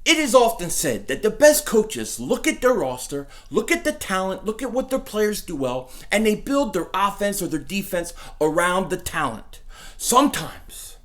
It is often said that the best coaches look at their roster, look at the talent, look at what their players do well, and they build their offense or their defense around the talent. Sometimes,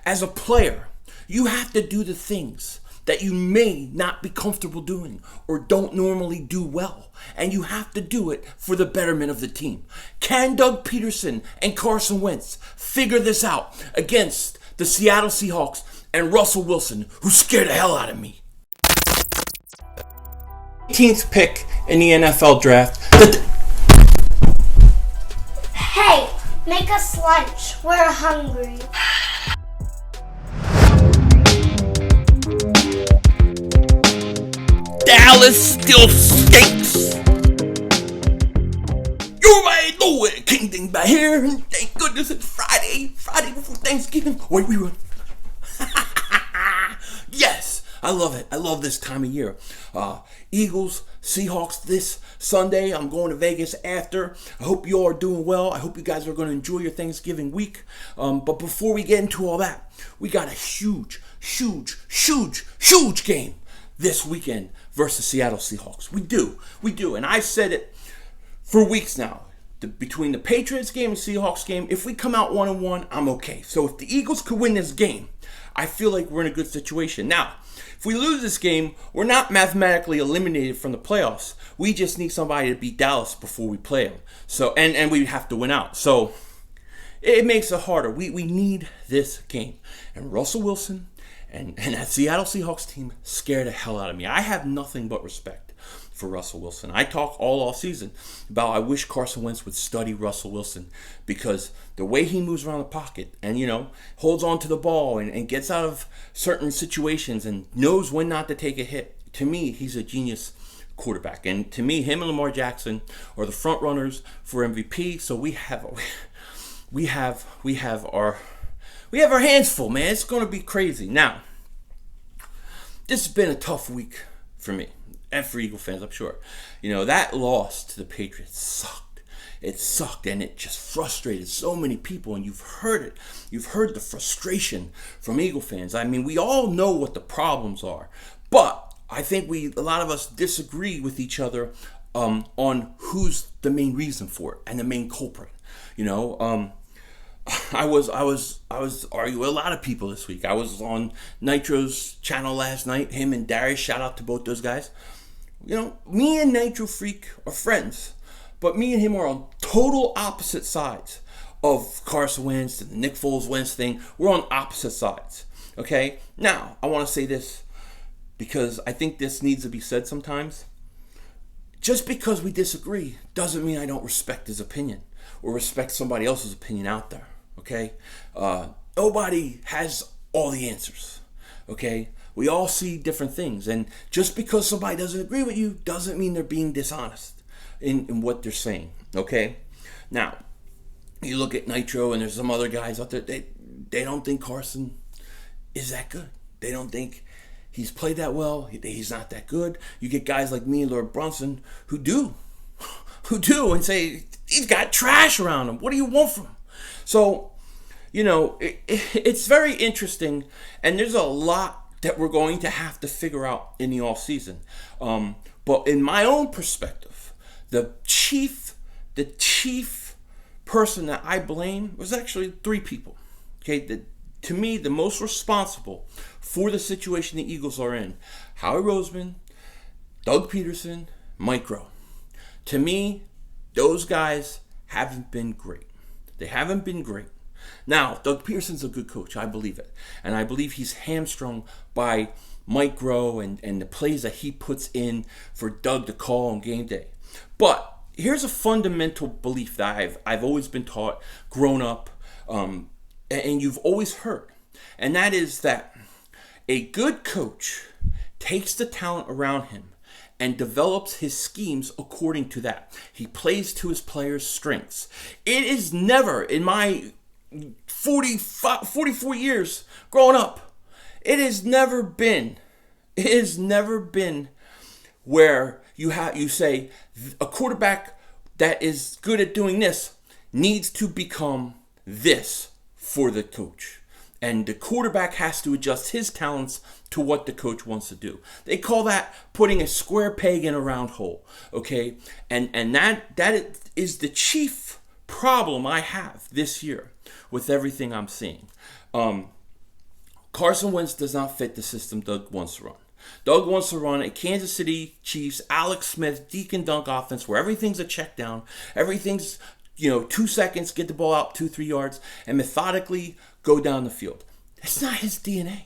as a player, you have to do the things that you may not be comfortable doing or don't normally do well, and you have to do it for the betterment of the team. Can Doug Peterson and Carson Wentz figure this out against the Seattle Seahawks and Russell Wilson, who scared the hell out of me? 18th pick in the NFL draft. Hey, make us lunch. We're hungry. Dallas still stinks. You might know it. King thing back here. Thank goodness it's Friday. Friday before Thanksgiving. Wait, we run. Yes, I love it. I love this time of year. Eagles, Seahawks this Sunday. I'm going to Vegas after. I hope you all are doing well. I hope you guys are going to enjoy your Thanksgiving week. But before we get into all that, we got a huge game this weekend versus Seattle Seahawks. We do. And I've said it for weeks now. Between the Patriots game and Seahawks game, if we come out 1-1, I'm okay. So if the Eagles could win this game, I feel like we're in a good situation. Now, if we lose this game, we're not mathematically eliminated from the playoffs. We just need somebody to beat Dallas before we play them. So and we have to win out. So it makes it harder. We need this game. And Russell Wilson and that Seattle Seahawks team scared the hell out of me. I have nothing but respect for Russell Wilson. I talk all off season about I wish Carson Wentz would study Russell Wilson, because the way he moves around the pocket and, holds on to the ball and gets out of certain situations and knows when not to take a hit. To me, he's a genius quarterback. And to me, him and Lamar Jackson are the front runners for MVP. So we have our hands full, man. It's going to be crazy. Now, this has been a tough week for me and for Eagle fans, I'm sure. That loss to the Patriots sucked. It sucked, and it just frustrated so many people, and you've heard it. You've heard the frustration from Eagle fans. I mean, we all know what the problems are, but I think a lot of us disagree with each other on who's the main reason for it and the main culprit. I was arguing with a lot of people this week. I was on Nitro's channel last night. Him and Darius, shout out to both those guys. Me and Nitro Freak are friends, but me and him are on total opposite sides of Carson Wentz and the Nick Foles Wentz thing. We're on opposite sides. Okay? Now, I want to say this because I think this needs to be said sometimes. Just because we disagree doesn't mean I don't respect his opinion or respect somebody else's opinion out there. Okay? Nobody has all the answers. Okay? We all see different things. And just because somebody doesn't agree with you doesn't mean they're being dishonest in what they're saying. Okay? Now, you look at Nitro and there's some other guys out there, they don't think Carson is that good. They don't think he's played that well. He's not that good. You get guys like me and Lord Brunson who do and say, he's got trash around him. What do you want from him? So, it's very interesting, and there's a lot that we're going to have to figure out in the off season. But in my own perspective, the chief person that I blame was actually three people. Okay, to me, the most responsible for the situation the Eagles are in: Howie Roseman, Doug Peterson, Mike Rowe. To me, those guys haven't been great. They haven't been great. Now, Doug Peterson's a good coach. I believe it. And I believe he's hamstrung by Mike Rowe and the plays that he puts in for Doug to call on game day. But here's a fundamental belief that I've always been taught, grown up, and you've always heard. And that is that a good coach takes the talent around him and develops his schemes according to that. He plays to his players' strengths. It is never, in my 44 years growing up, it has never been where you say a quarterback that is good at doing this needs to become this for the coach. And the quarterback has to adjust his talents to what the coach wants to do. They call that putting a square peg in a round hole, okay? And that is the chief problem I have this year with everything I'm seeing. Carson Wentz does not fit the system Doug wants to run. Doug wants to run a Kansas City Chiefs, Alex Smith, deke and dunk offense where everything's a check down, everything's 2 seconds, get the ball out 2-3 yards, and methodically go down the field. It's not his DNA.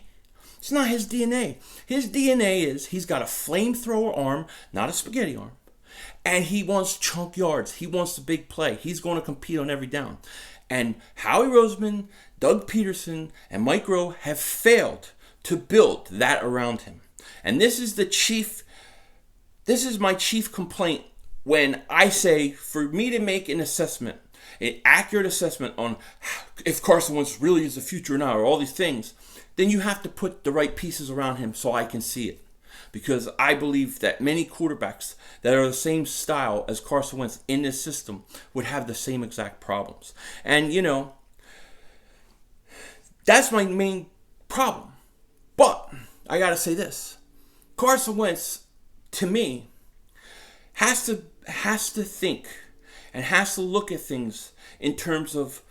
It's not his DNA. His DNA is he's got a flamethrower arm, not a spaghetti arm. And he wants chunk yards. He wants the big play. He's going to compete on every down. And Howie Roseman, Doug Peterson, and Mike Rowe have failed to build that around him. And this is my chief complaint when I say for me to make an assessment, an accurate assessment on if Carson Wentz really is the future or not, or all these things, then you have to put the right pieces around him so I can see it. Because I believe that many quarterbacks that are the same style as Carson Wentz in this system would have the same exact problems. And, that's my main problem. But I got to say this. Carson Wentz, to me, has to think and has to look at things in terms of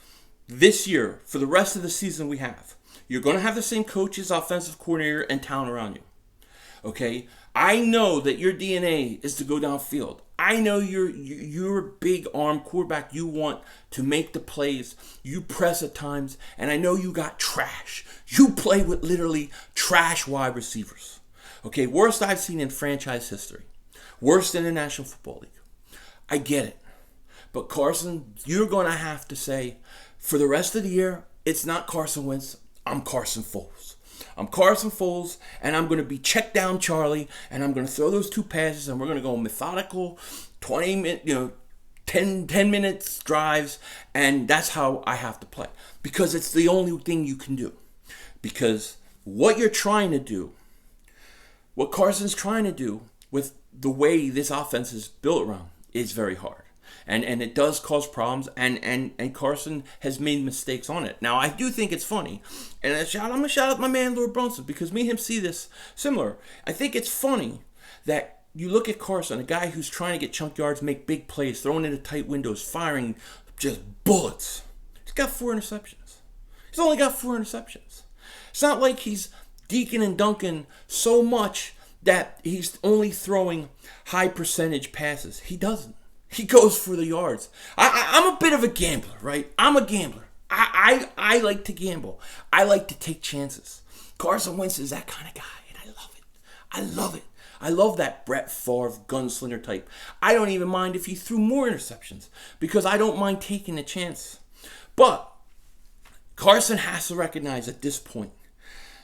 this year, for the rest of the season we have. You're going to have the same coaches, offensive coordinator, and talent around you. Okay? I know that your DNA is to go downfield. I know you're a big arm quarterback. You want to make the plays. You press at times. And I know you got trash. You play with literally trash wide receivers. Okay? Worst I've seen in franchise history. Worst in the National Football League. I get it. But Carson, you're going to have to say, for the rest of the year, it's not Carson Wentz. I'm Carson Foles. I'm Carson Foles, and I'm going to be check down Charlie, and I'm going to throw those 2 passes, and we're going to go methodical, 10 minutes drives, and that's how I have to play. Because it's the only thing you can do. Because what you're trying to do, what Carson's trying to do with the way this offense is built around is very hard. And it does cause problems, and Carson has made mistakes on it. Now, I do think it's funny, and I'm going to shout out my man, Lord Brunson, because me and him see this similar. I think it's funny that you look at Carson, a guy who's trying to get chunk yards, make big plays, throwing into tight windows, firing just bullets. He's got 4 interceptions. He's only got 4 interceptions. It's not like he's deking and dunking so much that he's only throwing high percentage passes. He doesn't. He goes for the yards. I'm a bit of a gambler, right? I'm a gambler. I like to gamble. I like to take chances. Carson Wentz is that kind of guy, and I love it. I love it. I love that Brett Favre gunslinger type. I don't even mind if he threw more interceptions because I don't mind taking a chance. But Carson has to recognize at this point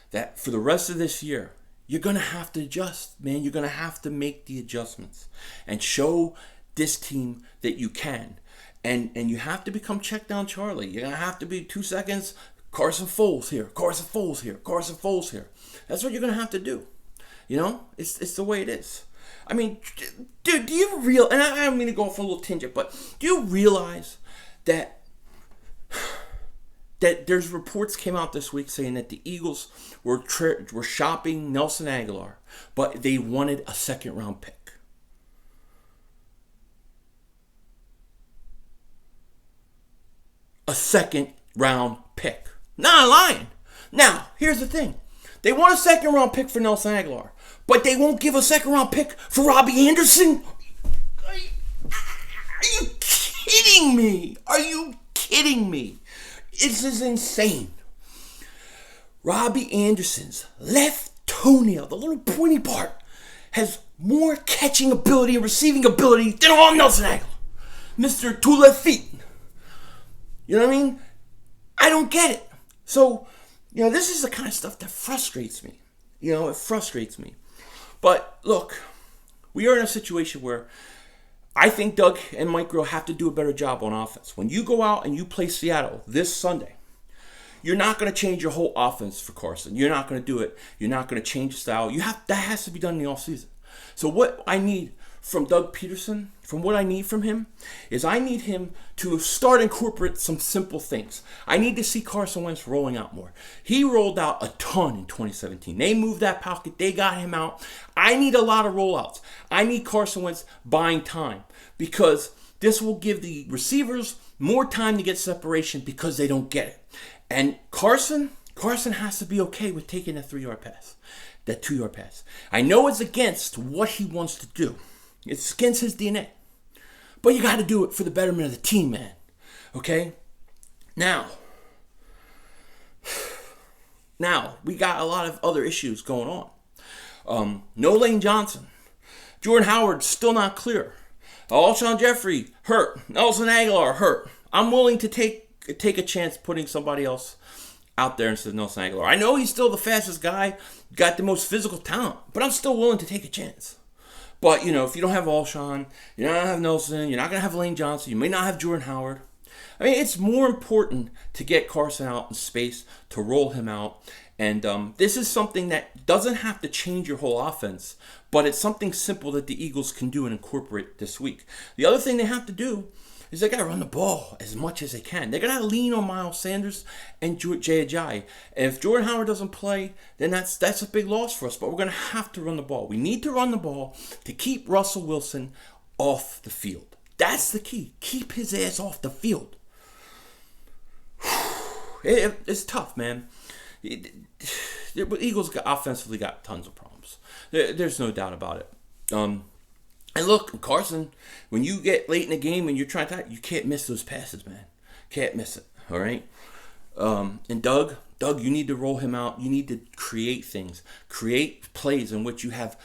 that for the rest of this year, you're going to have to adjust, man. You're going to have to make the adjustments and show this team that you can. And you have to become check down Charlie. You're going to have to be 2 seconds, Carson Foles here, Carson Foles here, Carson Foles here. That's what you're going to have to do. It's the way it is. I mean, dude, do you realize, and I don't mean to go off on a little tangent, but do you realize that there's reports came out this week saying that the Eagles were shopping Nelson Aguilar, but they wanted a 2nd round pick. A 2nd round pick. Not lying. Now, here's the thing. They want a 2nd round pick for Nelson Aguilar, but they won't give a 2nd round pick for Robbie Anderson? Are you kidding me? Are you kidding me? This is insane. Robbie Anderson's left toenail, the little pointy part, has more catching ability and receiving ability than all Nelson Aguilar. Mr. Two Left Feet. You know what I mean? I don't get it. So, this is the kind of stuff that frustrates me. It frustrates me. But, look, we are in a situation where I think Doug and Mike Rowe have to do a better job on offense. When you go out and you play Seattle this Sunday, you're not going to change your whole offense for Carson. You're not going to do it. You're not going to change the style. That has to be done in the offseason. So what I need from Doug Peterson, from what I need from him, is I need him to start incorporate some simple things. I need to see Carson Wentz rolling out more. He rolled out a ton in 2017. They moved that pocket. They got him out. I need a lot of rollouts. I need Carson Wentz buying time because this will give the receivers more time to get separation because they don't get it. And Carson has to be okay with taking that 3-yard pass, that 2-yard pass. I know it's against what he wants to do. It's against his DNA. But you got to do it for the betterment of the team, man. Okay? Now, we got a lot of other issues going on. No Lane Johnson. Jordan Howard still not clear. Alshon Jeffrey hurt. Nelson Aguilar hurt. I'm willing to take a chance putting somebody else out there instead of Nelson Aguilar. I know he's still the fastest guy, got the most physical talent, but I'm still willing to take a chance. But, if you don't have Alshon, you're not going to have Nelson, you're not going to have Lane Johnson, you may not have Jordan Howard. I mean, it's more important to get Carson out in space, to roll him out. And this is something that doesn't have to change your whole offense, but it's something simple that the Eagles can do and incorporate this week. The other thing they have to do is they got to run the ball as much as they can. They got to lean on Miles Sanders and Jay Ajayi. And if Jordan Howard doesn't play, then that's a big loss for us. But we're going to have to run the ball. We need to run the ball to keep Russell Wilson off the field. That's the key. Keep his ass off the field. It's tough, man. The Eagles offensively got tons of problems. There's no doubt about it. And look, Carson, when you get late in the game and you're trying to, you can't miss those passes, man. Can't miss it, all right? And Doug, you need to roll him out. You need to create things. Create plays in which you have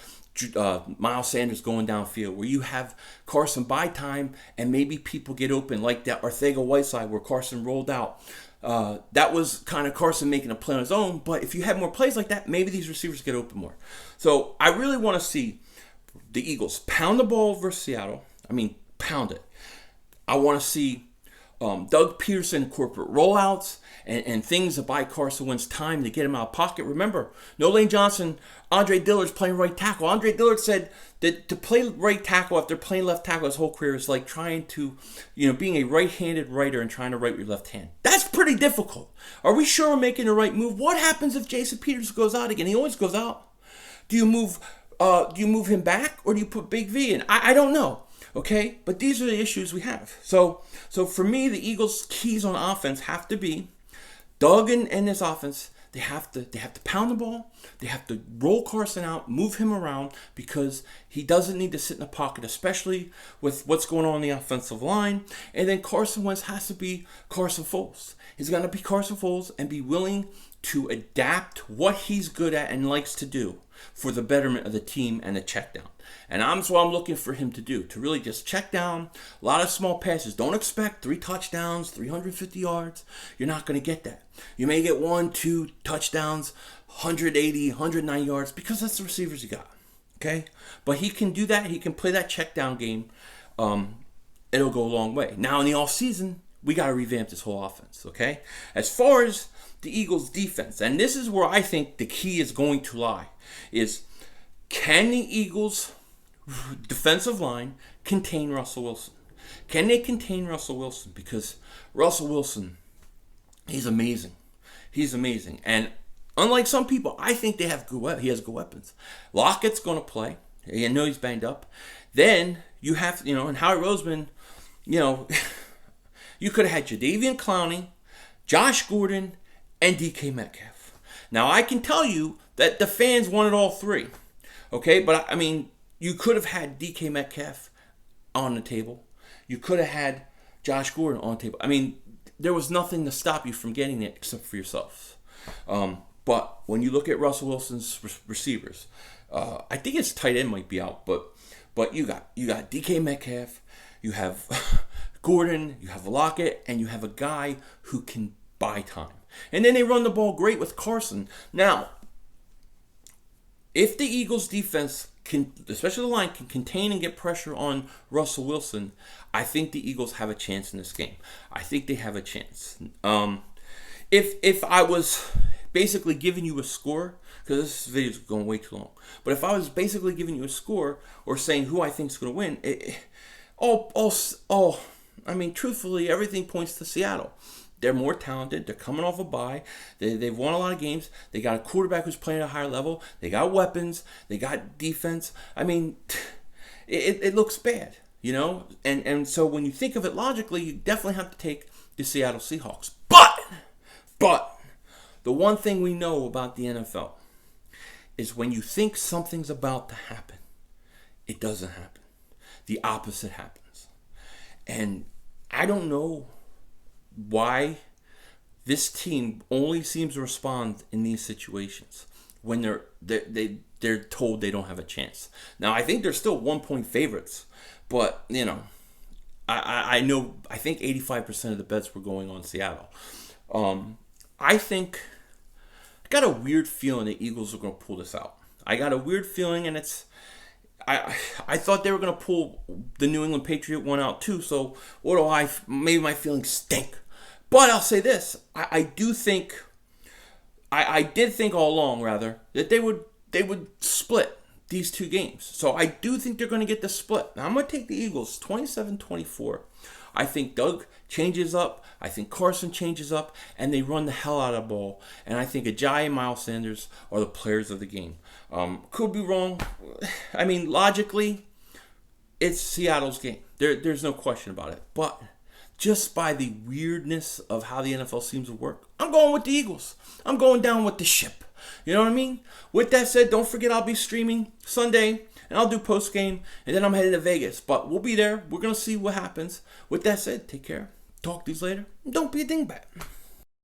Miles Sanders going downfield, where you have Carson buy time and maybe people get open, like that Arcega-Whiteside where Carson rolled out. That was kind of Carson making a play on his own, but if you had more plays like that, maybe these receivers get open more. So I really want to see the Eagles pound the ball versus Seattle. I mean, pound it. I want to see Doug Peterson incorporate rollouts and things to buy Carson Wentz time to get him out of pocket. Remember, no Lane Johnson, Andre Dillard's playing right tackle. Andre Dillard said that to play right tackle after playing left tackle his whole career is like trying to, being a right-handed writer and trying to write with your left hand. That's pretty difficult. Are we sure we're making the right move? What happens if Jason Peters goes out again? He always goes out. Do you move him back or do you put Big V in? I don't know. Okay, but these are the issues we have. So for me, the Eagles' keys on offense have to be Doug and this offense. They have to pound the ball. They have to roll Carson out, move him around because he doesn't need to sit in the pocket, especially with what's going on in the offensive line. And then Carson Wentz has to be Carson Foles. He's going to be Carson Foles and be willing to adapt what he's good at and likes to do for the betterment of the team and the check down. And that's what I'm looking for him to do, to really just check down, a lot of small passes. Don't expect 3 touchdowns, 350 yards. You're not going to get that. You may get 1, 2 touchdowns, 180, 190 yards, because that's the receivers you got. Okay? But he can do that. He can play that check down game. It'll go a long way. Now, in the offseason, we got to revamp this whole offense. Okay? As far as the Eagles' defense, and this is where I think the key is going to lie, is can the Eagles' defensive line contain Russell Wilson? Can they contain Russell Wilson? Because Russell Wilson, he's amazing. He's amazing. And unlike some people, I think he has good weapons. Lockett's going to play. I know he's banged up. Then you have, and Howie Roseman, you could have had Jadeveon Clowney, Josh Gordon, and DK Metcalf. Now, I can tell you that the fans wanted all three. Okay, but I mean, you could have had DK Metcalf on the table. You could have had Josh Gordon on the table. I mean, there was nothing to stop you from getting it except for yourselves. But when you look at Russell Wilson's receivers, I think his tight end might be out, but you got DK Metcalf, you have Gordon, you have Lockett, and you have a guy who can buy time. And then they run the ball great with Carson. Now, if the Eagles' defense can, especially the line, can contain and get pressure on Russell Wilson, I think the Eagles have a chance in this game. I think they have a chance. If I was basically giving you a score, because this video is going way too long, but if I was basically giving you a score or saying who I think is going to win, truthfully, everything points to Seattle. They're more talented. They're coming off a bye. They've won a lot of games. They got a quarterback who's playing at a higher level. They got weapons. They got defense. I mean, it looks bad, you know? And so when you think of it logically, you definitely have to take the Seattle Seahawks. But the one thing we know about the NFL is when you think something's about to happen, it doesn't happen. The opposite happens. And I don't know why this team only seems to respond in these situations when they're told they don't have a chance. Now, I think they're still 1-point favorites, but you know, I think 85% of the bets were going on Seattle. I got a weird feeling the Eagles are going to pull this out. I got a weird feeling, and I thought they were going to pull the New England Patriot one out too. So maybe my feelings stink. But I'll say this: I did think all along, rather, that they would split these two games. So I do think they're going to get the split. Now I'm going to take the Eagles 27-24. I think Doug changes up. I think Carson changes up, and they run the hell out of the ball. And I think Ajayi and Miles Sanders are the players of the game. Could be wrong. I mean, logically, it's Seattle's game. There's no question about it. But just by the weirdness of how the NFL seems to work, I'm going with the Eagles. I'm going down with the ship. You know what I mean? With that said, don't forget I'll be streaming Sunday, and I'll do post-game, and then I'm heading to Vegas. But we'll be there. We're going to see what happens. With that said, take care. Talk to you later. Don't be a dingbat.